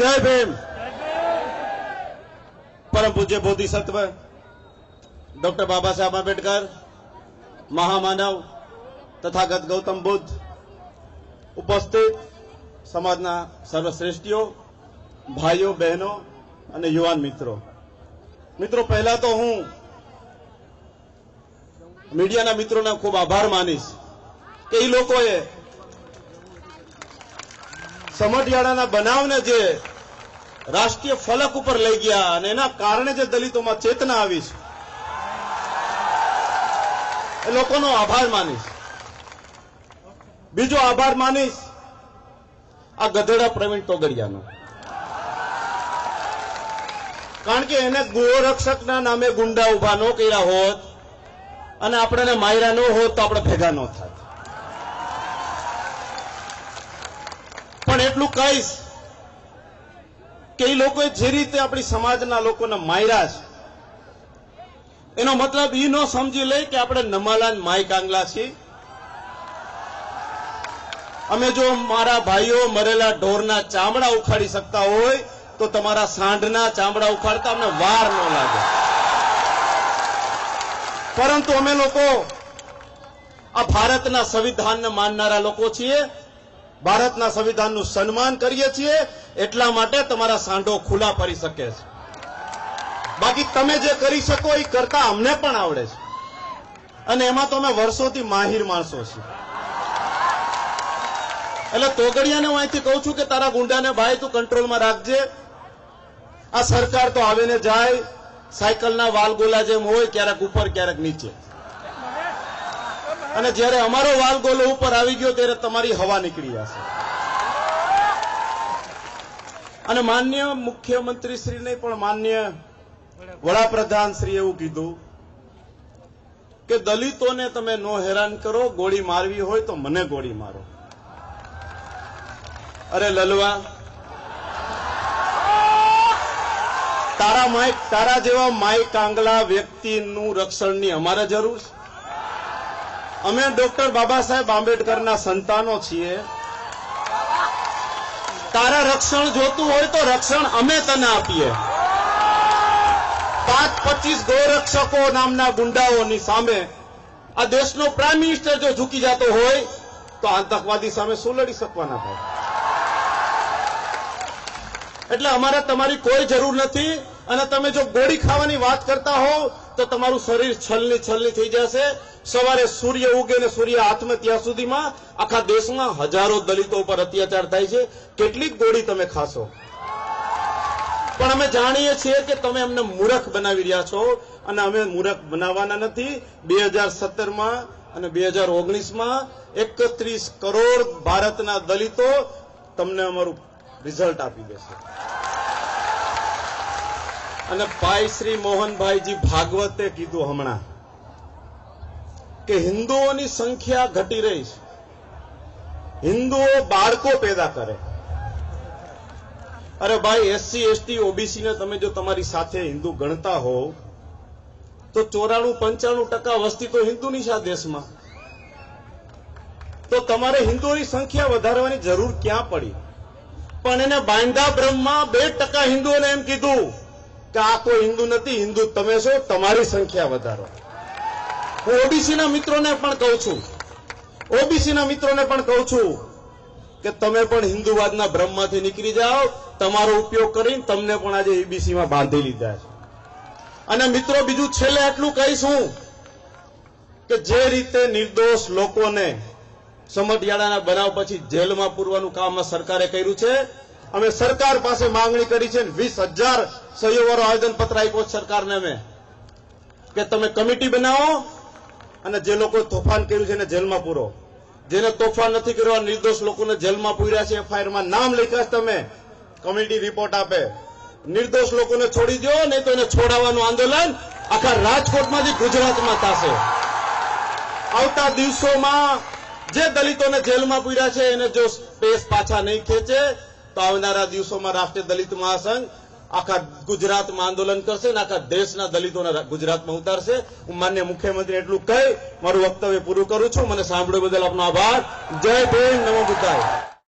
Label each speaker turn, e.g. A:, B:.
A: जय भीम। परम पूज्य बोधिसत्व डॉक्टर बाबा साहेब आंबेडकर, महामानव तथागत गौतम बुद्ध, उपस्थित समाजना सर्वश्रेष्ठीओ, भाईओ बहनों અને યુવાન મિત્રો, પહેલા તો હું મીડિયાના મિત્રોના ખૂબ આભાર માનીશ કે એ લોકોએ સમઢિયાળાના બનાવને જે રાષ્ટ્રીય ફલક ઉપર લઈ ગયા અને એના કારણે જે દલિતોમાં ચેતના આવી છે એ લોકોનો આભાર માનીશ। બીજો આભાર માનીશ આ ગધેડા પ્રવીણ તોગડિયાનો, કારણ કે એને ગોરક્ષકના નામે ગુંડા ઉભા ન કર્યા હોત અને આપણને માર્યા ન હોત તો આપણે ભેગા ન થાત। પણ એટલું કહીશ કે એ લોકોએ જે રીતે આપણી સમાજના લોકોને માર્યા છે એનો મતલબ એ ન સમજી લે કે આપણે નમાલા માય કાંગલા છીએ। અમે જો મારા ભાઈઓ મરેલા ઢોરના ચામડા ઉખાડી શકતા હોય તો તમારા સાંઢના ચામડા ઉખાડતા અમને વાર ન લાગે। પરંતુ અમે લોકો આ ભારતના સંવિધાનને માનનારા લોકો છીએ, ભારતના સંવિધાનનું સન્માન કરીએ છીએ, એટલા માટે તમારા સાંઢો ખુલ્લા પડી શકે છે। બાકી તમે જે કરી શકો એ કરતા અમને પણ આવડે છે અને એમાં તો અમે વર્ષોથી માહિર માણસો છીએ। એટલે તોગડિયાને હું અહીંથી કહું છું કે તારા ગુંડાને ભાઈ તું કંટ્રોલમાં રાખજે। આ સરકાર તો આવે ને જાય, સાયકલના વાલગોલા જેમ હોય, ક્યારેક ઉપર ક્યારેક નીચે, અને જ્યારે અમારો વાલગોલો ઉપર આવી ગયો ત્યારે તમારી હવા નીકળી જશે। અને માન્ય મુખ્યમંત્રી શ્રીને પણ માન્ય વડાપ્રધાન શ્રી એવું કીધું કે દલિતોને તમે નો હેરાન કરો, ગોળી મારવી હોય તો મને ગોળી મારો। અરે લલવા, તારા જેવા માય કાંગલા વ્યક્તિનું રક્ષણની અમારે જરૂર છે? અમે ડોક્ટર બાબા સાહેબ આંબેડકરના સંતાનો છીએ। તારા રક્ષણ જોતું હોય તો રક્ષણ અમે તને આપીએ। 5-25 ગોરક્ષકો નામના ગુંડાઓની સામે આ દેશનો પ્રાઇમ મિનિસ્ટર જો ઝૂકી જતો હોય તો આતંકવાદી સામે શું લડી શકવાના ભાઈ? એટલે અમારે તમારી કોઈ જરૂર નથી। અને તમે જો ગોળી ખાવાની વાત કરતા હો તો તમારું શરીર છલની થઈ જશે। સવારે સૂર્ય ઉગે ને સૂર્ય હાથમાં ત્યાં સુધીમાં આખા દેશમાં હજારો દલિતો ઉપર અત્યાચાર થાય છે। કેટલીક ગોળી તમે ખાશો? પણ અમે જાણીએ છીએ કે તમે અમને મૂર્ખ બનાવી રહ્યા છો અને અમે મૂર્ખ બનાવવાના નથી। 2017માં અને 2019માં 31 કરોડ ભારતના દલિતો તમને અમારું રિઝલ્ટ આપી દેશે। અને ભાઈ શ્રી મોહનભાઈજી ભાગવતે કીધું હમણાં કે હિન્દુઓની સંખ્યા ઘટી રહી છે, હિન્દુઓ બાળકો પેદા કરે। અરે ભાઈ, SC ST OBC ને તમે જો તમારી સાથે હિન્દુ ગણતા હો તો 94-95% વસ્તી તો હિન્દુની છે આ દેશમાં। તો તમારે હિન્દુઓની સંખ્યા વધારવાની જરૂર ક્યાં પડી? પણ એને બાંધા બ્રહ્મા 2% હિન્દુઓને એમ કીધું કે આ કોઈ હિન્દુ નથી, હિન્દુ તમે છો, તમારી સંખ્યા વધારો। હું ઓબીસીના મિત્રોને પણ કહું છું કે તમે પણ હિન્દુવાદના બ્રહ્મમાંથી નીકળી જાઓ। તમારો ઉપયોગ કરીને તમને પણ આજે ઈબીસીમાં બાંધી લીધા છે। અને મિત્રો, બીજું છેલ્લે એટલું કહીશ હું કે જે રીતે નિર્દોષ લોકોને સમઢિયાળાના બનાવ પછી જેલમાં પૂરવાનું કામ સરકારે કર્યું છે, અમે સરકાર પાસે માંગણી કરી છે। 20,000 સહીઓવાળો આવેદનપત્ર આપ્યો સરકારને અમે કે તમે કમિટી બનાવો અને જે લોકો તોફાન કર્યું છે એને જેલમાં પૂરો। જેને તોફાન નથી કર્યું, નિર્દોષ લોકોને જેલમાં પૂર્યા છે, FIR માં નામ લખ્યા છે, તમે કમિટી રિપોર્ટ આપે। નિર્દોષ લોકોને છોડી દો, નહીં તો એને છોડાવવાનું આંદોલન આખા રાજકોટમાંથી ગુજરાતમાં થશે। આવતા દિવસોમાં જે દલિતોને જેલમાં પૂર્યા છે એને જો સ્પેસ પાછા નહીં ખેંચે તો આવનારા દિવસોમાં રાષ્ટ્રીય દલિત મહાસંઘ આખા ગુજરાતમાં આંદોલન કરશે અને આખા દેશના દલિતોને ગુજરાતમાં ઉતારશે। હું માન્ય મુખ્યમંત્રી એટલું કહી મારું વક્તવ્ય પૂરું કરું છું। મને સાંભળ્યા બદલ આપનો આભાર। જય ભીમ, નમો બુદ્ધાય।